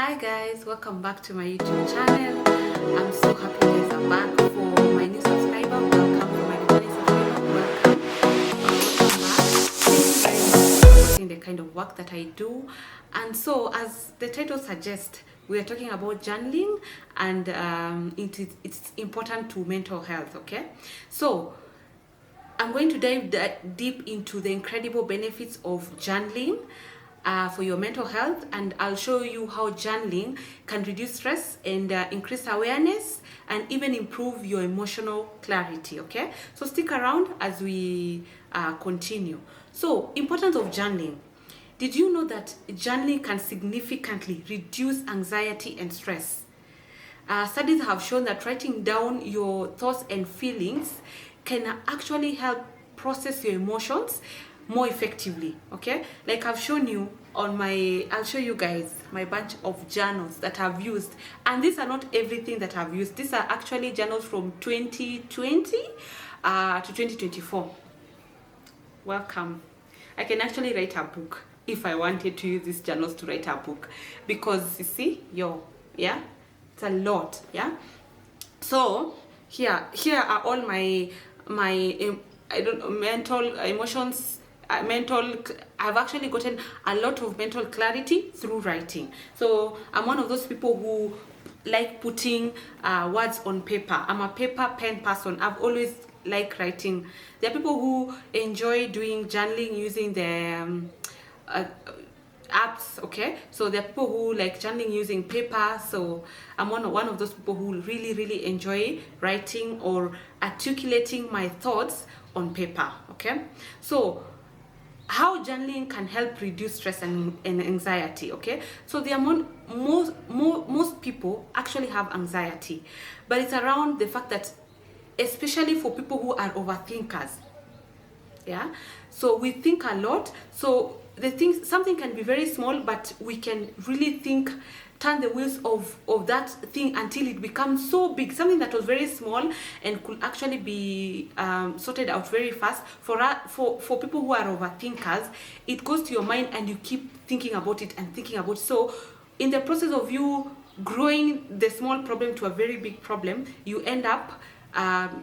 Hi guys, welcome back to my YouTube channel. I'm so happy you guys are back. For my new subscriber, welcome. For my returning subscriber, welcome. Welcome back. Thank you very much for supporting the kind of work that I do. And so, as the title suggests, we are talking about journaling, and it's important to mental health. Okay, so I'm going to dive deep into the incredible benefits of journaling for your mental health, and I'll show you how journaling can reduce stress and increase awareness and even improve your emotional clarity. Okay, so stick around as we continue. So, importance of journaling. Did you know that journaling can significantly reduce anxiety and stress? Studies have shown that writing down your thoughts and feelings can actually help process your emotions more effectively. Okay, like I've shown you on I'll show you guys my bunch of journals that I've used, and these are not everything that I've used. These are actually journals from 2020 to 2024. Welcome. I can actually write a book if I wanted to use these journals to write a book, because you see, yeah, it's a lot. Yeah, so here are all my I don't know, mental emotions, I've actually gotten a lot of mental clarity through writing. So I'm one of those people who like putting words on paper. I'm a paper pen person. I've always like writing. There are people who enjoy doing journaling using the apps. Okay, so there are people who like journaling using paper. So I'm one of those people who really enjoy writing or articulating my thoughts on paper. Okay, so how journaling can help reduce stress and anxiety. Okay, so there are most people actually have anxiety, but it's around the fact that, especially for people who are overthinkers. Yeah, so we think a lot. So the things, something can be very small, but we can really turn the wheels of that thing until it becomes so big. Something that was very small and could actually be sorted out very fast. For people who are overthinkers, it goes to your mind and you keep thinking about it and thinking about it. So in the process of you growing the small problem to a very big problem, you end up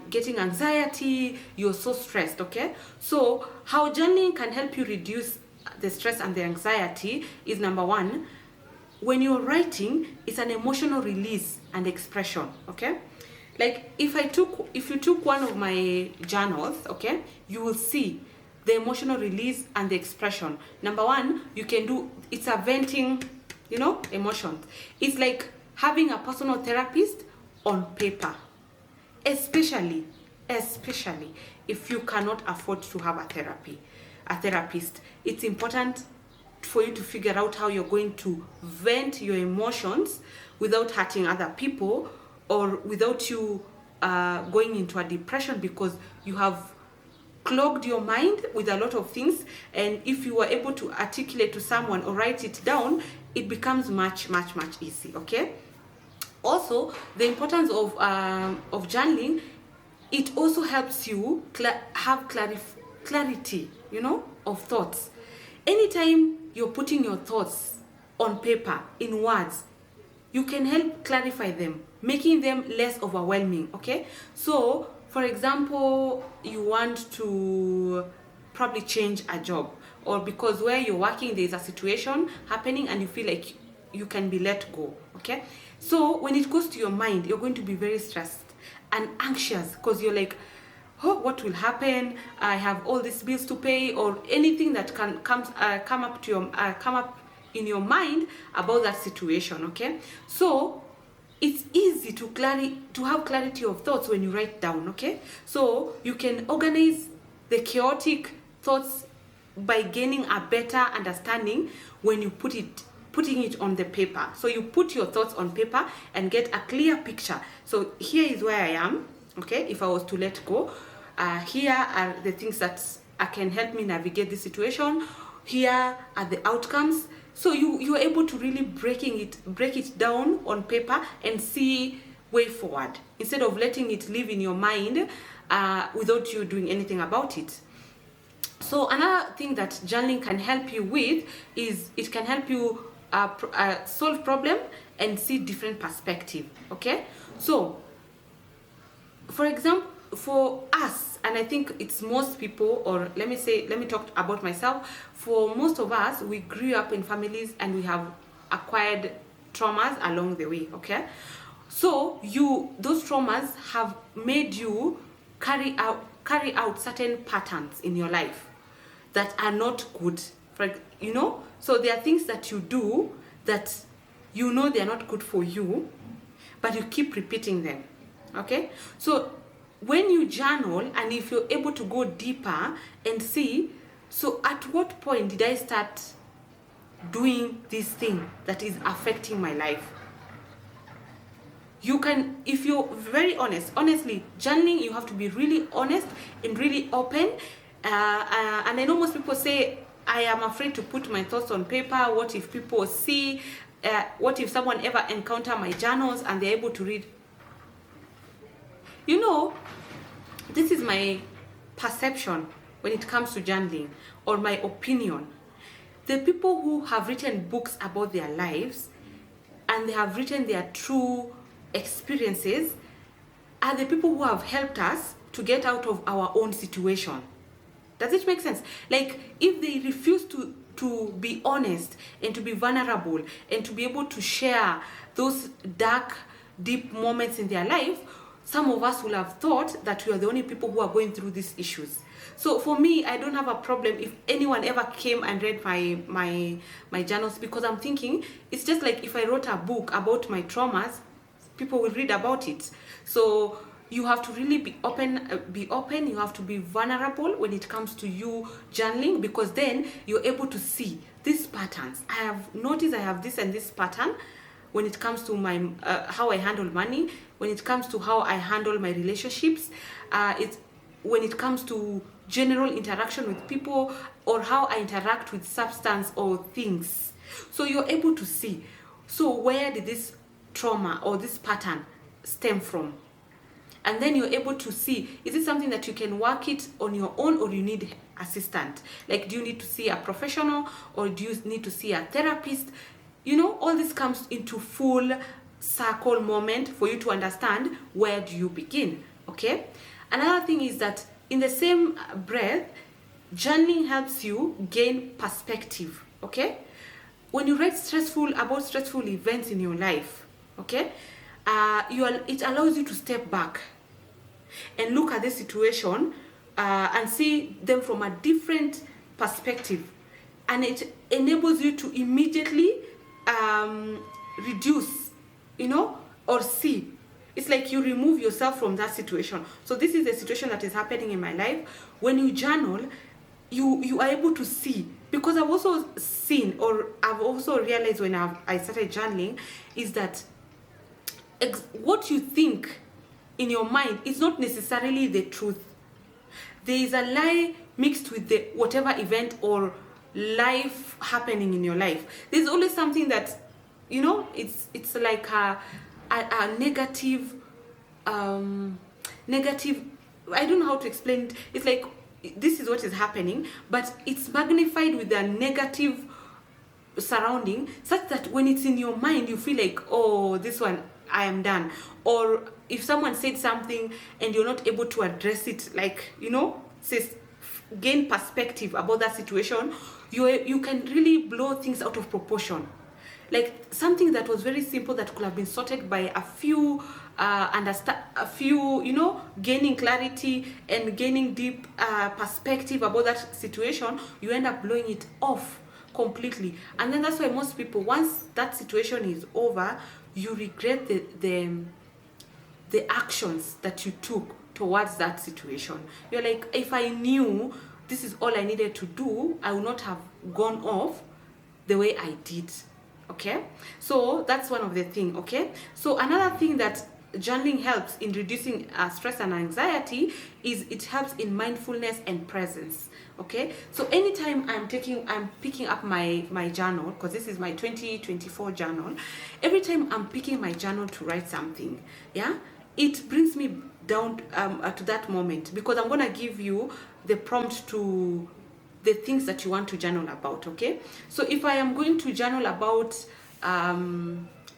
getting anxiety. You're so stressed. Okay, so how journaling can help you reduce the stress and the anxiety is, number one, when you're writing, it's an emotional release and expression. Okay, like if you took one of my journals, okay, you will see the emotional release and the expression. Number one, you can do, it's a venting, emotions. It's like having a personal therapist on paper, especially if you cannot afford to have a therapist. It's important for you to figure out how you're going to vent your emotions without hurting other people, or without you going into a depression, because you have clogged your mind with a lot of things. And if you are able to articulate to someone or write it down, it becomes much easy. Okay, also the importance of journaling, it also helps you have clarity, of thoughts. Anytime you're putting your thoughts on paper in words, you can help clarify them, making them less overwhelming. Okay, so for example, you want to probably change a job, or because where you're working there's a situation happening and you feel like you can be let go. Okay, so when it goes to your mind, you're going to be very stressed and anxious, because you're like, oh, what will happen? I have all these bills to pay, or anything that can come up in your mind about that situation. Okay, so it's easy to have clarity of thoughts when you write down. Okay, so you can organize the chaotic thoughts by gaining a better understanding when you putting it on the paper. So you put your thoughts on paper and get a clear picture. So here is where I am. Okay, if I was to let go, here are the things that can help me navigate the situation. Here are the outcomes. So you're able to really break it down on paper and see way forward, instead of letting it live in your mind without you doing anything about it. So another thing that journaling can help you with is, it can help you solve problem and see different perspective. Okay, so for example, for us, and I think it's most people, or let me talk about myself. For most of us, we grew up in families and we have acquired traumas along the way. Okay, so those traumas have made you carry out certain patterns in your life that are not good. So there are things that you do that they are not good for you, but you keep repeating them. Okay, so when you journal, and if you're able to go deeper and see, so at what point did I start doing this thing that is affecting my life? You can, if you're very honestly, journaling, you have to be really honest and really open. And I know most people say, I am afraid to put my thoughts on paper. What if people see? What if someone ever encounter my journals and they're able to read? This is my perception when it comes to journaling, or my opinion. The people who have written books about their lives and they have written their true experiences are the people who have helped us to get out of our own situation. Does it make sense? Like, if they refuse to be honest and to be vulnerable and to be able to share those dark, deep moments in their life, some of us will have thought that we are the only people who are going through these issues. So for me, I don't have a problem if anyone ever came and read my journals, because I'm thinking it's just like if I wrote a book about my traumas, people will read about it. So you have to really be open. You have to be vulnerable when it comes to you journaling, because then you're able to see these patterns. I have noticed I have this and this pattern when it comes to my how I handle money, when it comes to how I handle my relationships, it's when it comes to general interaction with people, or how I interact with substance or things. So you're able to see, so where did this trauma or this pattern stem from? And then you're able to see, is it something that you can work it on your own, or you need assistant? Like, do you need to see a professional, or do you need to see a therapist? All this comes into full circle moment for you to understand where do you begin. Okay, another thing is that in the same breath, journaling helps you gain perspective. Okay, when you write about stressful events in your life, okay, it allows you to step back and look at the situation and see them from a different perspective, and it enables you to immediately reduce, or see. It's like you remove yourself from that situation. So this is the situation that is happening in my life. When you journal, you are able to see, because I've also seen, or I've also realized when I started journaling, is that what you think in your mind is not necessarily the truth. There is a lie mixed with the whatever event or life happening in your life. There's always something that, it's like a negative, I don't know how to explain it. It's like, this is what is happening, but it's magnified with a negative surrounding, such that when it's in your mind, you feel like, oh, this one, I am done. Or if someone said something and you're not able to address it, like, gain perspective about that situation, you can really blow things out of proportion. Like, something that was very simple that could have been sorted by a few gaining clarity and gaining deep perspective about that situation, you end up blowing it off completely. And then that's why most people, once that situation is over, you regret the actions that you took towards that situation. You're like, if I knew this is all I needed to do, I would not have gone off the way I did. Okay, so that's one of the things. Okay, so another thing that journaling helps in reducing stress and anxiety is it helps in mindfulness and presence. Okay, so anytime I'm picking up my journal, because this is my 2024 journal, every time I'm picking my journal to write something, it brings me down to that moment, because I'm gonna give you the prompt to the things that you want to journal about. Okay, so if I am going to journal about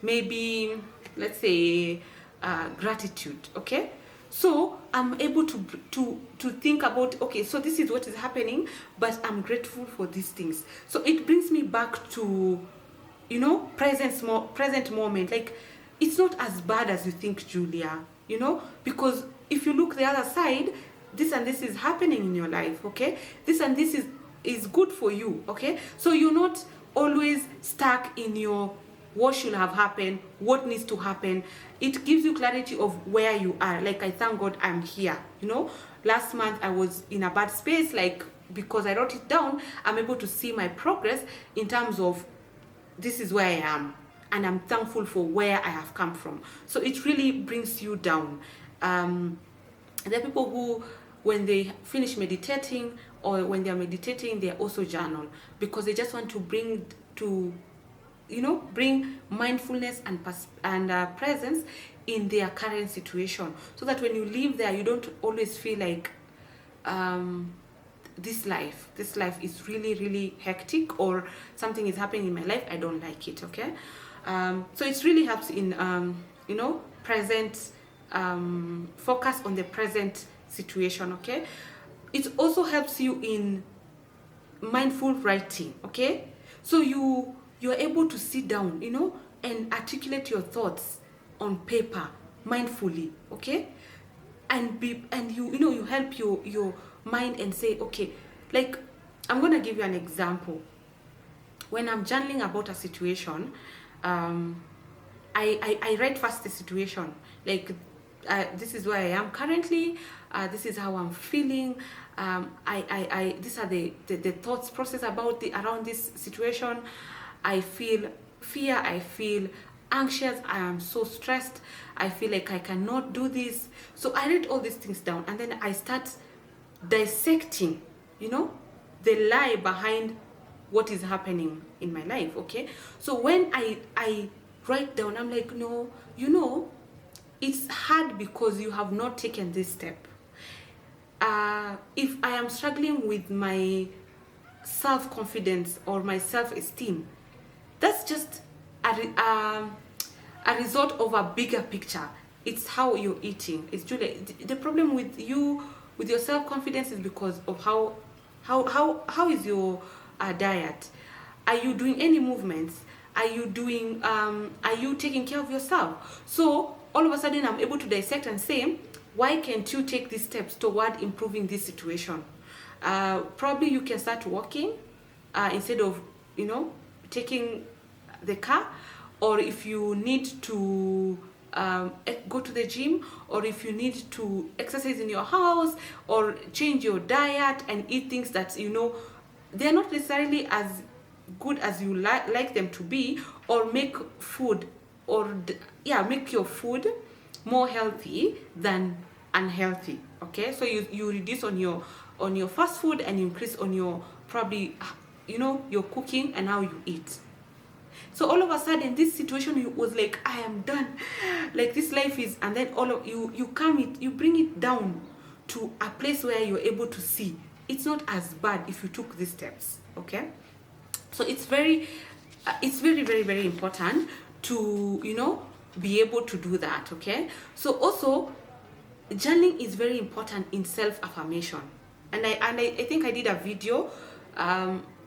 maybe, let's say, gratitude, okay, so I'm able to think about, okay, so this is what is happening, but I'm grateful for these things. So it brings me back to, you know, present moment. Like, it's not as bad as you think, Julia, you know, because if you look the other side, this and this is happening in your life, okay, this and this is good for you, okay, so you're not always stuck in your what should have happened, what needs to happen. It gives you clarity of where you are. Like, I thank God I'm here, you know. Last month I was in a bad space, like, because I wrote it down, I'm able to see my progress in terms of this is where I am, and I'm thankful for where I have come from. So it really brings you down. There are people who, when they finish meditating, or when they are meditating, they also journal, because they just want to bring mindfulness and presence in their current situation, so that when you live there, you don't always feel like this life is really, really hectic, or something is happening in my life, I don't like it, okay. So it really helps in present, focus on the present situation, okay. It also helps you in mindful writing, okay. So you're able to sit down, you know, and articulate your thoughts on paper mindfully, okay, and you help your mind and say, okay, like, I'm gonna give you an example. When I'm journaling about a situation, I write first the situation, like, this is where I am currently, this is how I'm feeling, these are the thoughts process around this situation. I feel fear, I feel anxious, I am so stressed, I feel like I cannot do this. So I write all these things down, and then I start dissecting, you know, the lie behind what is happening in my life, okay. So when I write down, I'm like, no, you know, it's hard because you have not taken this step. If I am struggling with my self-confidence or my self-esteem, that's just a result of a bigger picture. It's how you're eating. It's Julia, the problem with you, with your self-confidence, is because of how is your diet. Are you doing any movements? Are you taking care of yourself? So all of a sudden I'm able to dissect and say, why can't you take these steps toward improving this situation? Probably you can start walking instead of, you know, taking the car. Or if you need to go to the gym, or if you need to exercise in your house, or change your diet and eat things that, you know, they're not necessarily as good as you like them to be, or make your food more healthy than unhealthy, okay. So you reduce on your fast food, and increase on your, probably, you know, your cooking and how you eat. So all of a sudden, this situation was like, I am done, like, this life is, and then all of you bring it down to a place where you're able to see it's not as bad if you took these steps, okay. So it's very very, very important to, you know, be able to do that, okay. So also, journaling is very important in self-affirmation, and I think I did a video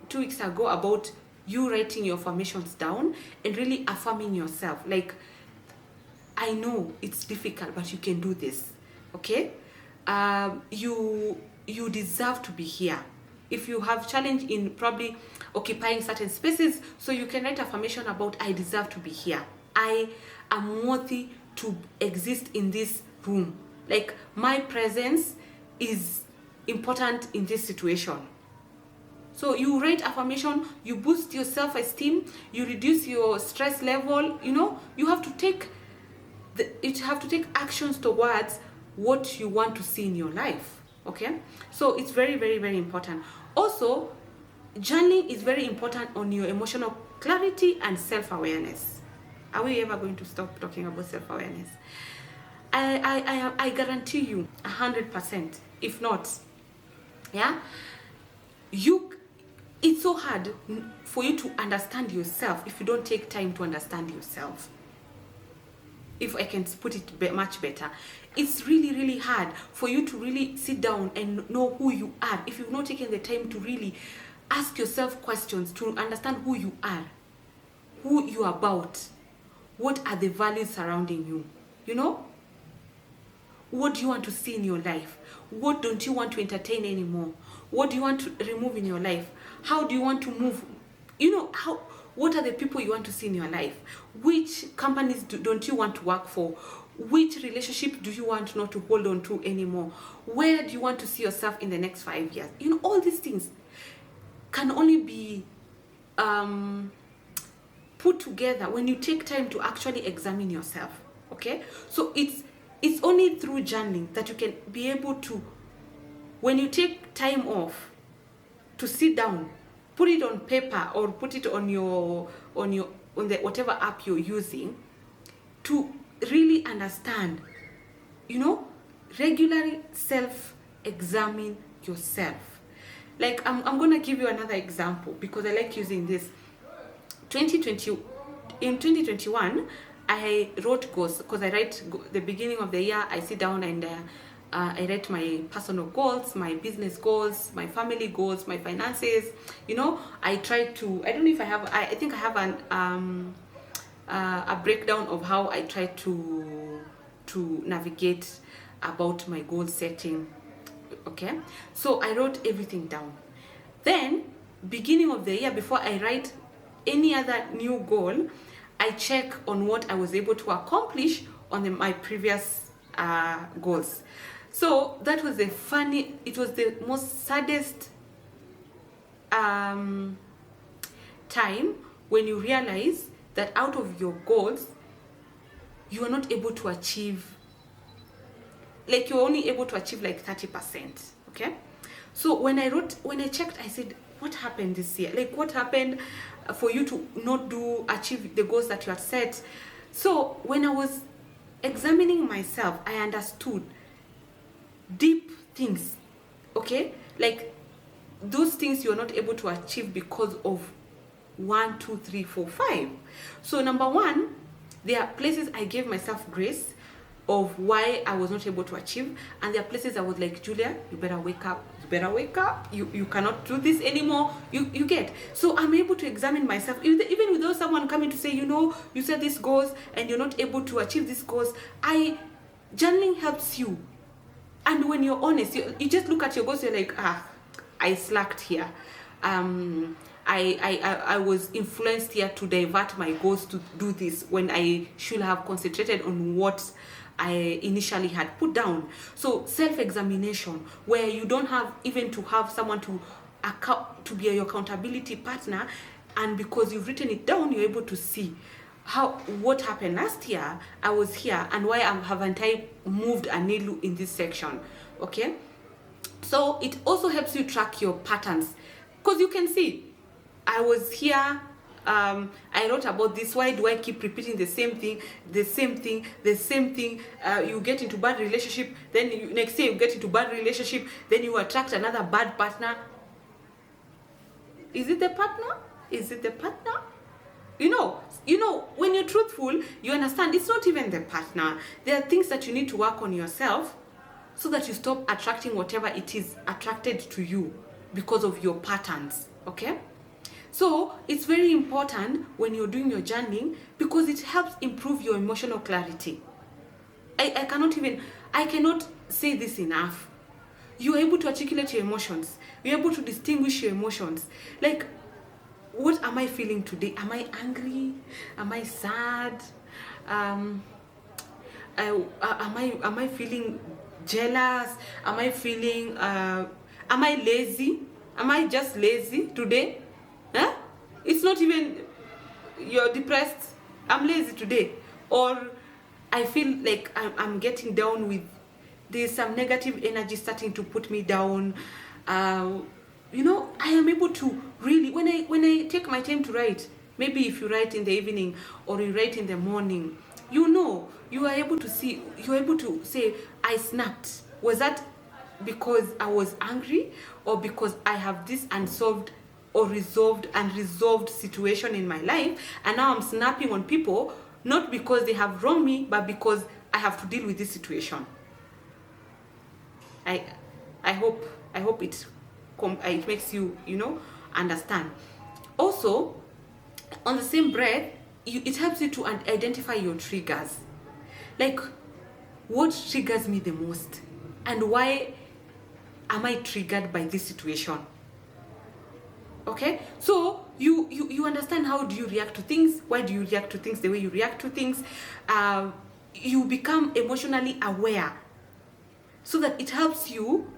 2 weeks ago about you writing your affirmations down and really affirming yourself. Like, I know it's difficult, but you can do this, okay. You deserve to be here. If you have challenge in probably occupying certain spaces, so you can write affirmation about, I deserve to be here, I am worthy to exist in this room, like, my presence is important in this situation. So you write affirmation, you boost your self-esteem, you reduce your stress level, you know. You have to take actions towards what you want to see in your life, okay. So it's very, very, very important. Also, journaling is very important on your emotional clarity and self-awareness. Are we ever going to stop talking about self-awareness? I guarantee you 100%, if not, yeah, it's so hard for you to understand yourself if you don't take time to understand yourself. If I can put it much better, it's really, really hard for you to really sit down and know who you are if you've not taken the time to really ask yourself questions to understand who you are, who you are about, what are the values surrounding you, you know? What do you want to see in your life? What don't you want to entertain anymore? What do you want to remove in your life? How do you want to move? You know, what are the people you want to see in your life? Which companies don't you want to work for? Which relationship do you want not to hold on to anymore? Where do you want to see yourself in the next 5 years? You know, all these things can only be put together when you take time to actually examine yourself. Okay? So it's only through journaling that you can be able to, when you take time off to sit down, put it on paper or put it on the whatever app you're using, to really understand, you know, regularly self-examine yourself. Like I'm gonna give you another example because I like using this. In 2021, I wrote goals because I write the beginning of the year. I sit down and I write my personal goals, my business goals, my family goals, my finances. You know, I try to. I don't know if I have. I think I have a breakdown of how I try to navigate about my goal setting. Okay, so I wrote everything down. Then, beginning of the year, before I write any other new goal, I check on what I was able to accomplish on my previous goals. So that was it was the most saddest time when you realize that out of your goals, you are not able to achieve, like you're only able to achieve like 30%. Okay? So when I checked, I said, what happened this year? Like what happened for you to not achieve the goals that you had set? So when I was examining myself, I understood deep things, okay? Like those things you're not able to achieve because of 1, 2, 3, 4, 5. So number one, there are places I gave myself grace of why I was not able to achieve, and there are places I was like, Julia, you better wake up, you cannot do this anymore, you get. So I'm able to examine myself, even without someone coming to say, you know, you set these goals and you're not able to achieve these goals. Journaling helps you, and when you're honest, you just look at your goals, you're like, I slacked here, I was influenced here to divert my goals to do this when I should have concentrated on what I initially had put down. So self-examination, where you don't have even to have someone to be your accountability partner, and because you've written it down, you're able to see what happened last year. I was here, and why haven't I moved a needle in this section? Okay, so it also helps you track your patterns, because you can see I was here. I wrote about this. Why do I keep repeating the same thing? You get into bad relationship, then next day you get into bad relationship, then you attract another bad partner. Is it the partner? You know, when you're truthful, you understand it's not even the partner. There are things that you need to work on yourself so that you stop attracting whatever it is attracted to you because of your patterns. Okay? So it's very important when you're doing your journaling, because it helps improve your emotional clarity. I cannot say this enough. You're able to articulate your emotions. You're able to distinguish your emotions. Like, what am I feeling today? Am I angry? Am I sad? Am I feeling jealous? Am I lazy? Am I just lazy today? Huh? It's not even you're depressed, I'm lazy today, or I feel like I'm getting down with, there's some negative energy starting to put me down. I am able to really, when I take my time to write, maybe if you write in the evening or you write in the morning, you are able to say, I snapped. Was that because I was angry, or because I have this unsolved or unresolved situation in my life, and now I'm snapping on people, not because they have wronged me, but because I have to deal with this situation. I hope it makes you understand. Also, on the same breath, it helps you to identify your triggers. Like, what triggers me the most, and why am I triggered by this situation? Okay, so you understand how do you react to things, why do you react to things the way you react to things. You become emotionally aware, so that it helps you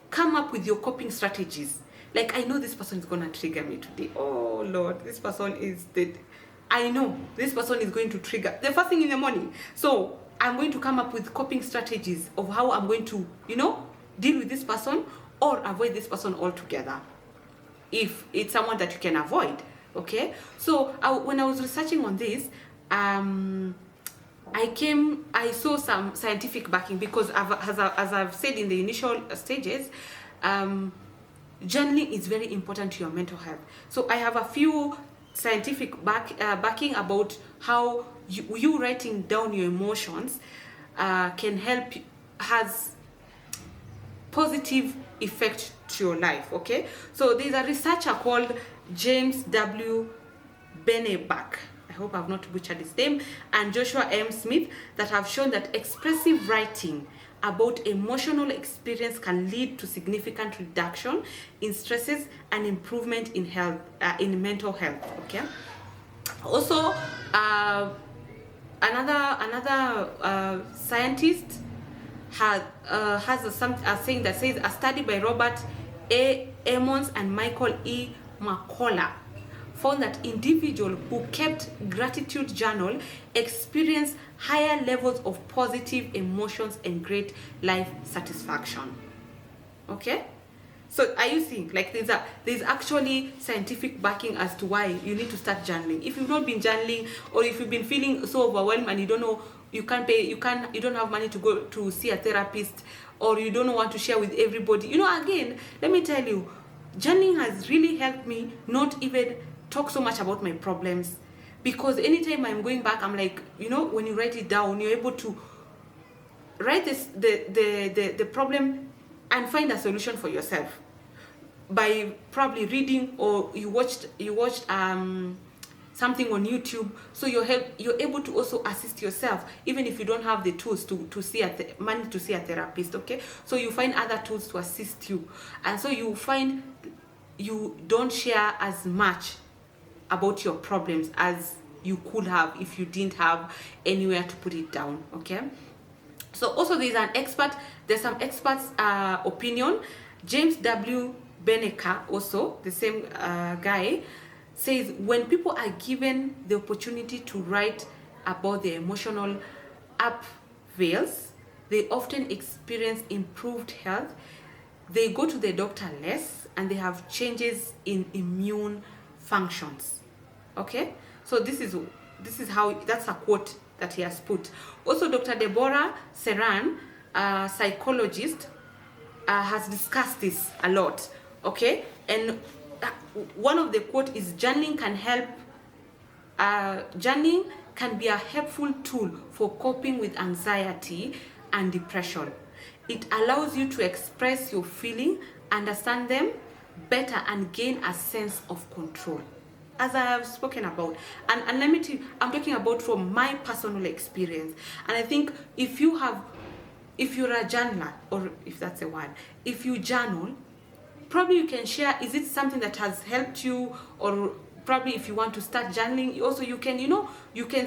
come up with your coping strategies. Like, I know this person is going to trigger me today. Oh Lord, this person is dead. I know this person is going to trigger the first thing in the morning. So I'm going to come up with coping strategies of how I'm going to, deal with this person or avoid this person altogether, if it's someone that you can avoid. Okay, so when I was researching on this, I saw some scientific backing, because as I've said in the initial stages, journaling is very important to your mental health. So I have a few scientific backing about how you writing down your emotions can help, has positive effect to your life. Okay, so there's a researcher called James W. Benebach, I hope I've not butchered his name, and Joshua M. Smith, that have shown that expressive writing about emotional experience can lead to significant reduction in stresses and improvement in health, in mental health. Okay, also another scientist has a saying that says, a study by Robert A. Emmons and Michael E. McCullough found that individuals who kept gratitude journal experienced higher levels of positive emotions and great life satisfaction. Okay, so are you seeing, like, there's actually scientific backing as to why you need to start journaling. If you've not been journaling, or if you've been feeling so overwhelmed and you don't know, you don't have money to go to see a therapist, or you don't want to share with everybody, again, let me tell you, journaling has really helped me not even talk so much about my problems, because anytime I'm going back, I'm like, when you write it down, you're able to write the problem and find a solution for yourself by probably reading, or you watched something on YouTube. So you're able to also assist yourself, even if you don't have the tools to see money to see a therapist. Okay, so you find other tools to assist you, and so you find you don't share as much about your problems as you could have if you didn't have anywhere to put it down. Okay, so also there's some experts opinion. James W. Beneka, also the same guy, says when people are given the opportunity to write about their emotional upheavals, they often experience improved health, they go to the doctor less, and they have changes in immune functions. Okay, so this is how, that's a quote that he has put. Also, Dr. Deborah Serran, a psychologist, has discussed this a lot. Okay, and one of the quote is, journaling can be a helpful tool for coping with anxiety and depression. It allows you to express your feeling, understand them better, and gain a sense of control, as I have spoken about. And let me tell you, I'm talking about from my personal experience. And I think if you're a journaler, or if that's a word, if you journal, probably you can share, is it something that has helped you? Or probably if you want to start journaling, also you can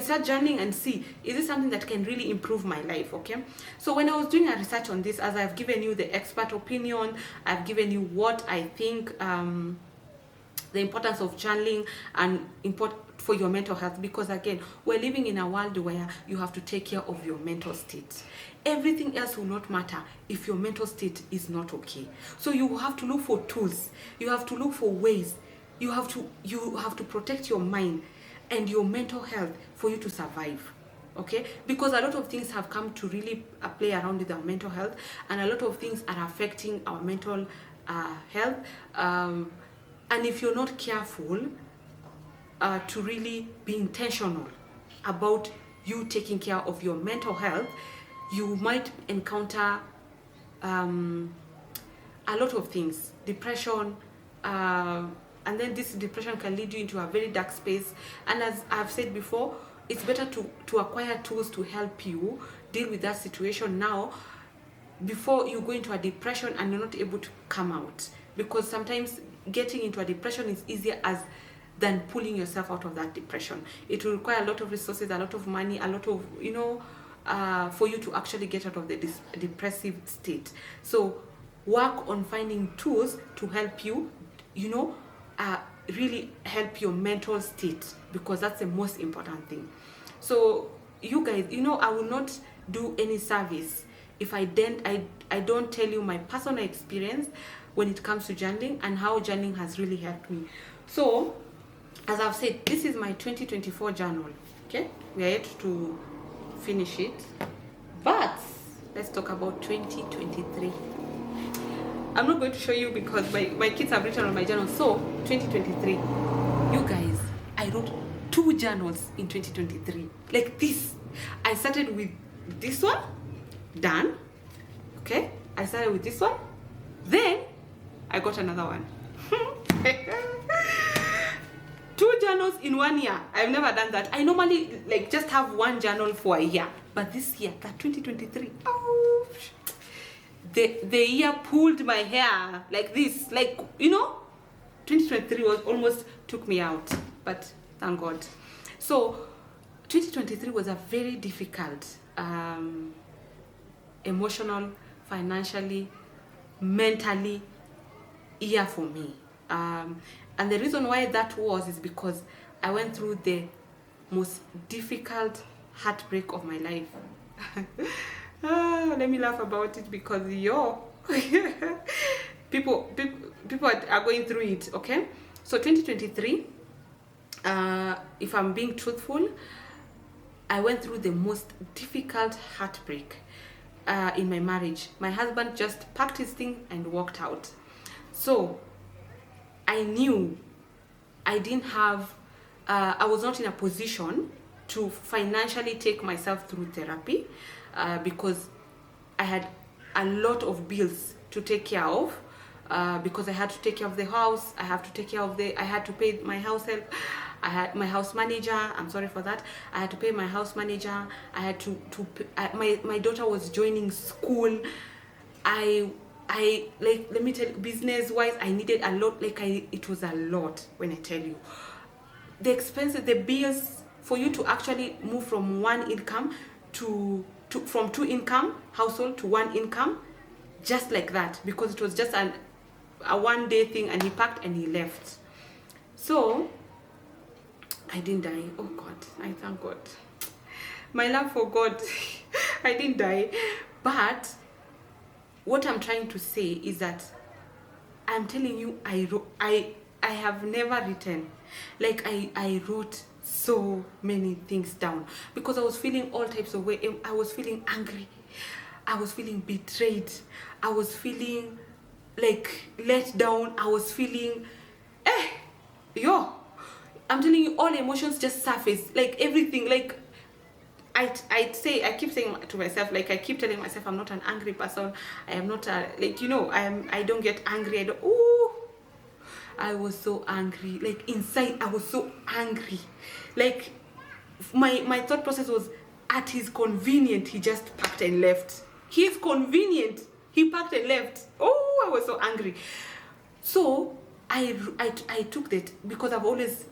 start journaling and see, is it something that can really improve my life? Okay, so when I was doing a research on this, as I've given you the expert opinion, I've given you what I think the importance of journaling and for your mental health, because again, we're living in a world where you have to take care of your mental state. Everything else will not matter if your mental state is not okay. So you have to look for tools, you have to look for ways, you have to protect your mind and your mental health for you to survive. okay? Because a lot of things have come to really play around with our mental health, and a lot of things are affecting our mental health. And if you're not careful to really be intentional about you taking care of your mental health, you might encounter a lot of things, depression, and then this depression can lead you into a very dark space. And as I've said before, it's better to acquire tools to help you deal with that situation now before you go into a depression and you're not able to come out, because sometimes getting into a depression is easier than pulling yourself out of that depression. It will require a lot of resources, a lot of money, a lot of, for you to actually get out of the depressive state. So work on finding tools to help you, really help your mental state, because that's the most important thing. So you guys, I will not do any service if I don't tell you my personal experience when it comes to journaling and how journaling has really helped me. So as I've said, this is my 2024 journal. Okay, we are yet to finish it, but let's talk about 2023. I'm not going to show you because my kids have written on my journal. So 2023, you guys, I wrote 2 journals in 2023 like this. I started with this one, done. Okay, I started with this one, then I got another one. 2 journals in 1 year. I've never done that. I normally just have 1 journal for a year, but this year, that 2023, oh, the year pulled my hair like this, 2023 almost took me out, but thank God. So 2023 was a very difficult, emotional, financially, mentally year for me. And the reason why that is because I went through the most difficult heartbreak of my life. Let me laugh about it because people are going through it. Okay, so 2023, if I'm being truthful, I went through the most difficult heartbreak in my marriage. My husband just packed his thing and walked out. So I knew I didn't have, I was not in a position to financially take myself through therapy because I had a lot of bills to take care of, because I had to take care of the house, I had to pay my house help, I had my house manager, I'm sorry for that, I had to pay my house manager, I had to my daughter was joining school, let me tell you, business wise, I needed a lot, it was a lot when I tell you. The expenses, the bills, for you to actually move from one income from 2 income household to 1 income, just like that, because it was just a 1-day thing, and he packed and he left. So I didn't die. Oh God, I thank God. My love for God, I didn't die. But what I'm trying to say is that I'm telling you, I have never written. I wrote so many things down because I was feeling all types of ways. I was feeling angry. I was feeling betrayed. I was feeling let down. I was feeling, I'm telling you, all emotions just surface. Everything, I keep saying to myself, I keep telling myself, I'm not an angry person. I am not I don't get angry. I was so angry. Inside, I was so angry. My thought process was, at his convenient, he just packed and left. He's convenient, he packed and left. Oh, I was so angry. So I took that, because I've always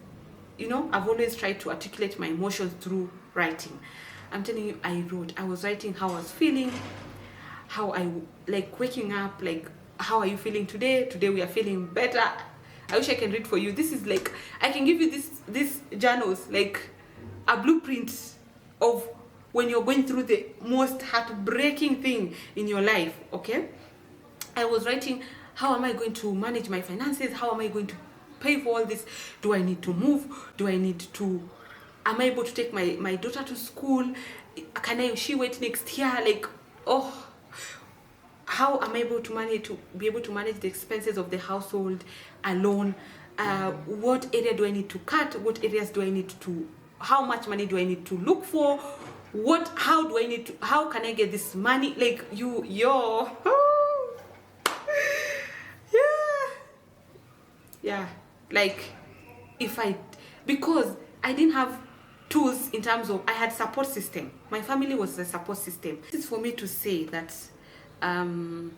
tried to articulate my emotions through writing. I'm telling you, I was writing how I was feeling, how I waking up, how are you feeling today? Today we are feeling better. I wish I can read for you. This is I can give you this journals, a blueprint of when you're going through the most heartbreaking thing in your life. Okay, I was writing, how am I going to manage my finances? How am I going to pay for all this? Do I need to move? Do I need to am I able to take my daughter to school? She wait next year? Like, oh, how am I able to manage the expenses of the household alone? What area do I need to cut? What areas do I need to, how much money do I need to look for? How can I get this money? Like, yeah, like, because I didn't have tools in terms of, I had support system. My family was the support system. This is for me to say that when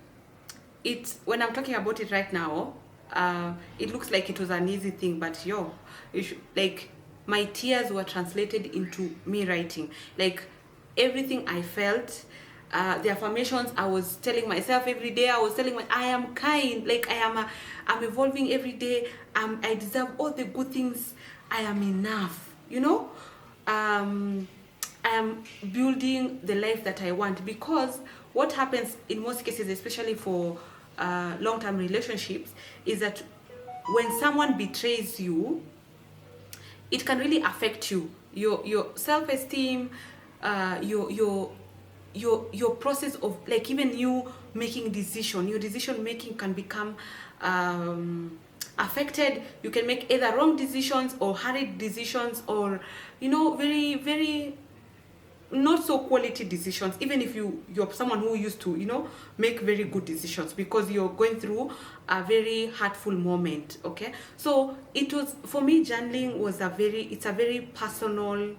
I'm talking about it right now, it looks like it was an easy thing, but like, my tears were translated into me writing. Like, everything I felt, the affirmations I was telling myself every day, I am kind, like, I'm evolving every day, I deserve all the good things, I am enough, I am building the life that I want. Because what happens in most cases, especially for long-term relationships, is that when someone betrays you, it can really affect you, your self-esteem, your process of, like, even you making decision, your decision making can become affected. You can make either wrong decisions or hurried decisions, or very, very not so quality decisions, even if you're someone who used to make very good decisions, because you're going through a very hurtful moment. Okay, so it was, for me, journaling was it's a very personal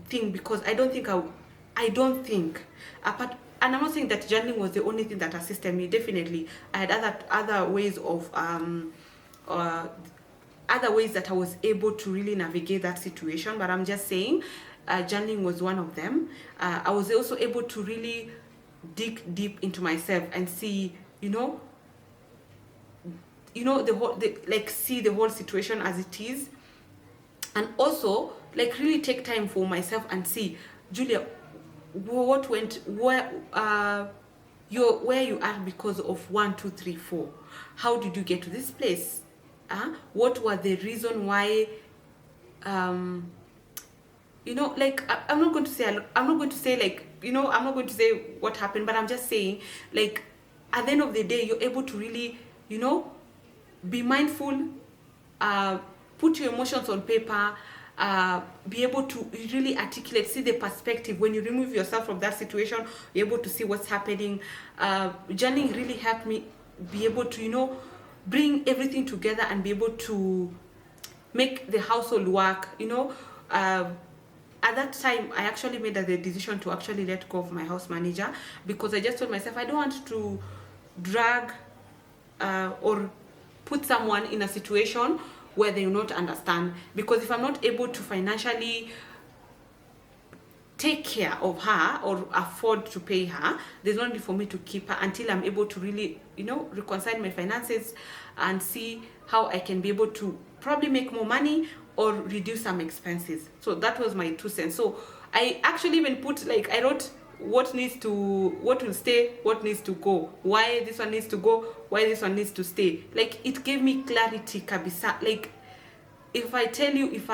thing, because I don't think apart, and I'm not saying that journaling was the only thing that assisted me. Definitely I had other ways of other ways that I was able to really navigate that situation, but I'm just saying journaling was one of them. I was also able to really dig deep into myself and see, see the whole situation as it is, and also, like, really take time for myself and see, Julia, where you are because of 1, 2, 3, 4. How did you get to this place? What were the reason why? Like, I'm not going to say like, I'm not going to say what happened, but I'm just saying, like, at the end of the day, you're able to really, be mindful, put your emotions on paper, be able to really articulate, see the perspective. When you remove yourself from that situation, you're able to see what's happening. Journaling really helped me be able to, bring everything together and be able to make the household work. At that time, I actually made the decision to actually let go of my house manager, because I just told myself, I don't want to drag or put someone in a situation where they will not understand. Because if I'm not able to financially take care of her or afford to pay her, there's no need for me to keep her until I'm able to really, reconcile my finances and see how I can be able to probably make more money or reduce some expenses. So that was my 2 cents. So I actually even put, like, I wrote what will stay, what needs to go, why this one needs to go, why this one needs to stay. Like, it gave me clarity kabisa. Like, if I tell you, if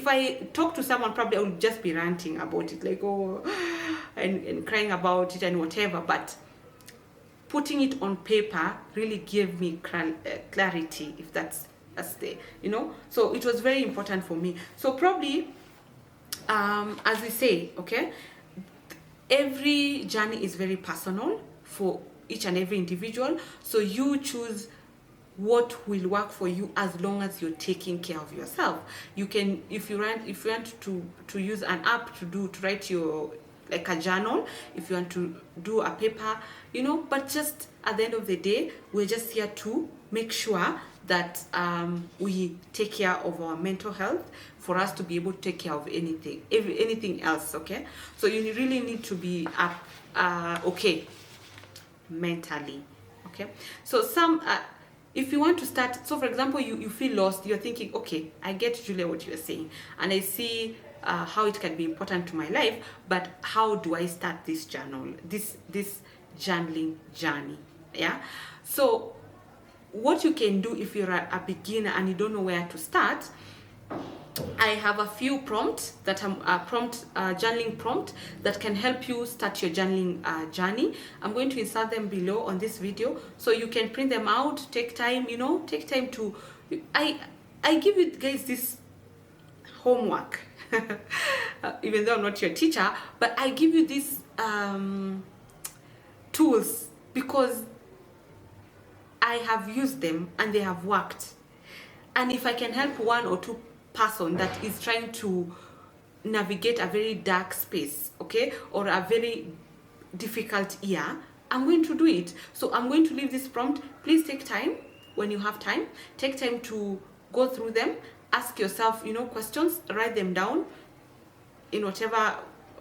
I talk to someone, probably I will just be ranting about it, like, oh, and crying about it and whatever. But putting it on paper really gave me clarity, if that's the, so it was very important for me. So probably, as we say, okay, every journey is very personal for each and every individual. So you choose what will work for you, as long as you're taking care of yourself. You can, if you want to use an app to write your, like, a journal, if you want to do a paper, but just at the end of the day, we're just here to make sure that we take care of our mental health, for us to be able to take care of anything else. Okay, so you really need to be okay mentally. Okay, so if you want to start, so for example, you feel lost, you're thinking, okay, I get, Julia, what you're saying, and I see how it can be important to my life, but how do I start this journal, this journaling journey? Yeah, so what you can do if you're a beginner and you don't know where to start, I have a few prompts that journaling prompt that can help you start your journaling journey. I'm going to insert them below on this video so you can print them out. Take time, take time to. I give you guys this homework, even though I'm not your teacher, but I give you these tools because I have used them and they have worked. And if I can help one or two person that is trying to navigate a very dark space, okay, or a very difficult year, I'm going to do it. So I'm going to leave this prompt. Please take time. When you have time, take time to go through them, ask yourself questions, write them down in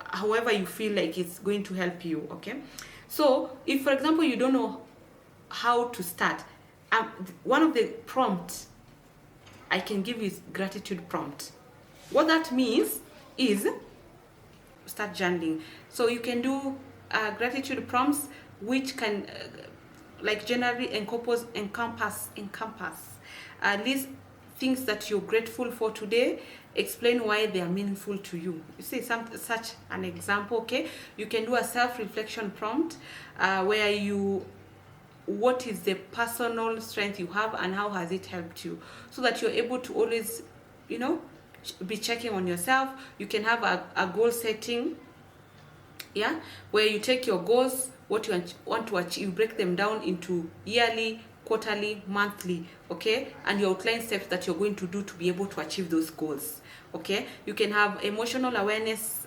however you feel like it's going to help you. Okay, so if for example you don't know how to start, one of the prompts I can give you is gratitude prompt. What that means is start journaling. So you can do gratitude prompts which can like generally encompass list things that you're grateful for today, explain why they are meaningful to you. You see such an example. Okay, you can do a self-reflection prompt where what is the personal strength you have and how has it helped you, so that you're able to always be checking on yourself. You can have a goal setting, where you take your goals, what you want to achieve, you break them down into yearly, quarterly, monthly, okay, and you outline steps that you're going to do to be able to achieve those goals. Okay, you can have emotional awareness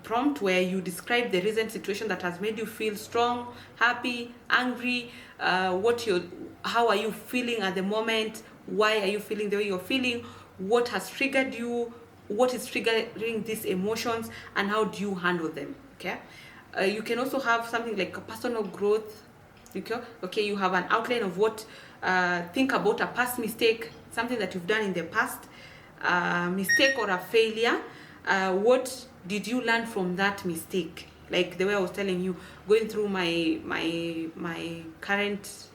prompt where you describe the recent situation that has made you feel strong, happy, angry, how are you feeling at the moment, why are you feeling the way you're feeling, what has triggered you, what is triggering these emotions, and how do you handle them. Okay, you can also have something like a personal growth. Okay, you have an outline of what think about a past mistake, something that you've done in the past, mistake or a failure. What did you learn from that mistake? Like the way I was telling you, going through my current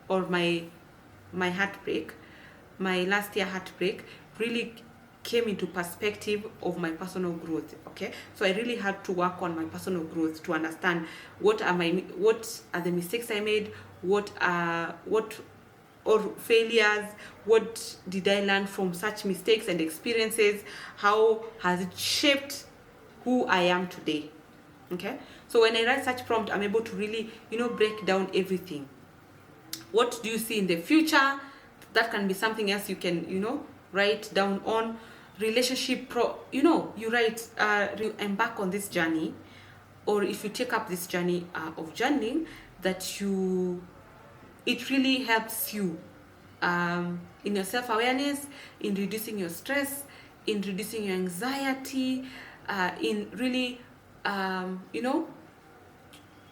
or my heartbreak, my last year heartbreak really came into perspective of my personal growth. Okay, so I really had to work on my personal growth to understand what are the mistakes I made, or failures, what did I learn from such mistakes and experiences, how has it shaped who I am today. Okay, so when I write such prompt, I'm able to really break down everything. What do you see in the future? That can be something else you can write down on. Relationship you write you embark on this journey, or if you take up this journey of journaling, it really helps you in your self-awareness, in reducing your stress, in reducing your anxiety, in really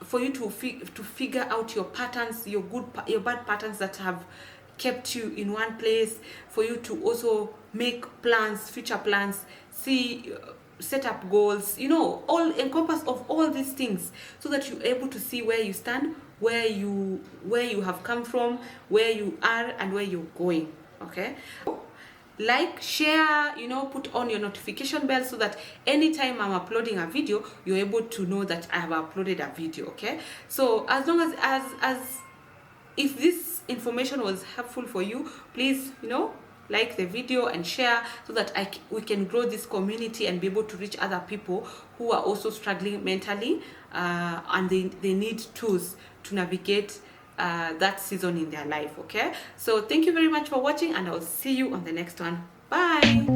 for you to figure out your patterns, your bad patterns that have kept you in one place, for you to also make plans, future plans, set up goals, all encompass of all these things, so that you're able to see where you stand, where you have come from, where you are, and where you're going. Okay, like, share, put on your notification bell so that anytime I'm uploading a video, you're able to know that I have uploaded a video. Okay, so as long as if this information was helpful for you, please like the video and share, so that we can grow this community and be able to reach other people who are also struggling mentally, and they need tools to navigate that season in their life. Okay, so thank you very much for watching, and I'll see you on the next one. Bye.